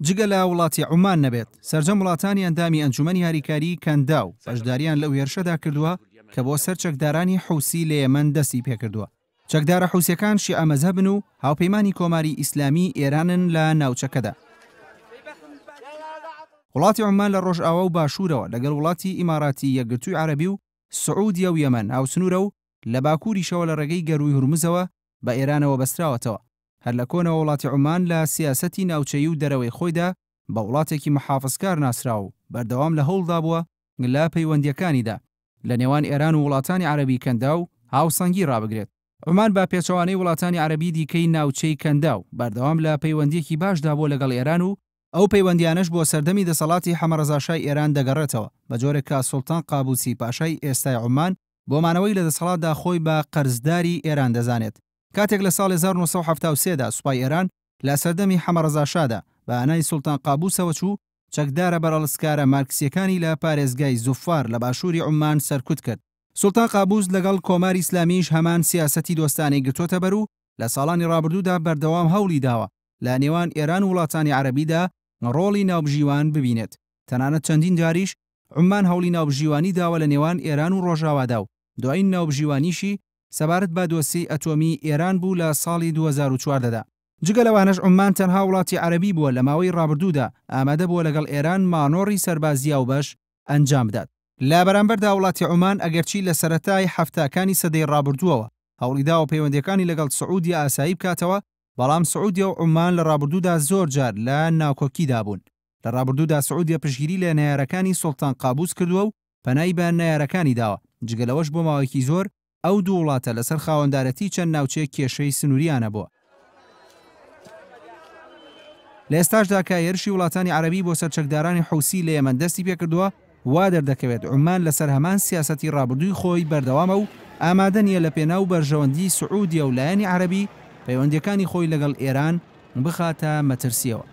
جگە لە وڵاتی عومان نەبێت سەرجەم وڵاتانی ئەندامی ئەنجومەنی هاریکاری کەندا و بەشداریان لەو هێرشەدا کردووە کە بۆ سەر چەکدارانی حوسی لە یەمەن دەستی پێکردووە. چەکدارە حوسیەکان شیعە مەزهەبن و هاوپەیمانی کۆماری ئیسلامی ئێرانن لە ناوچەکەدا. وڵاتی عومان لە ڕۆژئاوا و باشوورەوە لەگەڵ وڵاتی ئیماراتی یەکگرتووی عەرەبی و سعودیە و یەمەن هاوسنوورە و لە باکووریشەوە لە ڕێگەی گەروی هورمزەوە بە ئێرانەوە بەستراوەتەوە. هەر لە کۆنەوە وڵاتی عومان لە سیاسەتی ناوچەیی و دەرەوەی خۆیدا بە وڵاتێکی محافزکار ناسراو و بەردەوام لە هەوڵدا بووە لە پەیوەندیەکانیدا لە نێوان ئێران و وڵاتانی عەرەبی کەندا و هاوسەنگی ڕابگرێت. عومان بە پێچەوانەی وڵاتانی عەرەبی دیکەی ناوچەی کەندا و بەردەوام لە پەیوەندیەکی باشدا بۆ لەگەڵ ئێران و ئەو پەیوەندیانەش بۆ سەردەمی دەسەڵاتی حەمەرەزاشای ئێران دەگەڕێتەوە بە جۆرێک کە سوڵتان قابوسی پاشای ئێستای عومان بۆمانەوەی لە دەسەڵاتدا خۆی بە قەرزداری ئێران دەزانێت. کاتێک لە ساڵی 1973دا سوپای ئێران لە سەردەمی حەمەرەزاشادا بە ئانای سوڵتان قابوسەوە چوو چەکدارە بەرەڵسکارە مارکسیەکانی لە پارێزگای زوفار لە باشووری عومان سەرکوت کرد. سوڵتان قابوس لەگەڵ کۆماری ئیسلامیش هەمان سیاسەتی دۆستانەی گرتوۆتە بەر و لە ساڵانی ڕابردوودا بەردەوام هەوڵی داوە لە نێوان ئێران و وڵاتانی عەرەبیدا ڕۆڵی ناوبژیوان ببینێت. تەنانەت چەندین جاریش عومان هەوڵی ناوبژیوانی داوە لە نێوان ئێران و ڕۆژاوادا و دوای ناوبژیوانیشی سەبارەت بە دۆسیی ئەتۆمی ئێران بوو لە ساڵی 2014دا. جگە لەوانەش عومان تەنها وڵاتی عەرەبی بووە لە ماوەی ڕابردوودا ئامادە بووە لەگەڵ ئێران مانۆڕی سەربازیە و بەش ئەنجام بدات. لە بەرامبەردا وڵاتی عومان ئەگەرچی لە سەرەتای هەفتاکانی سەدەی ڕابردووەوە هەوڵی داوە پەیوەندیەکانی لەگەڵ سعودی ئاسایی بکاتەوە، بەڵام سعودیە و عومان لە ڕابردوودا زۆر جار لە ناکۆکیدا بوون. لە ڕابردوودا سعودیە پشگیری لە نایارەکانی سوڵتان قابوس کردووە و پەنای بە نایارەکانی داوە. جگە لەوەش بۆ ماوەیەکی زۆر ئەو دوو وڵاتە لەسەر خاوەندارەتی چەند ناوچەیە کێشەی سنووریانە بووە. لە ئێستاشدا کە هێرشی وڵاتانی عەرەبی بۆ سەرچەکدارانی حوسی لە یەمەن دەستی پێکردووە، وا دەردەکەوێت عومان لەسەر هەمان سیاسەتی ڕابردووی خۆی بەردەوامە و ئامادە نیە لە پێناو بەرژەوەندی سعودیە و لایەنی عەرەبی پەیوەندیەکانی خۆی لەگەڵ ئێران بخاتە مەترسیەوە.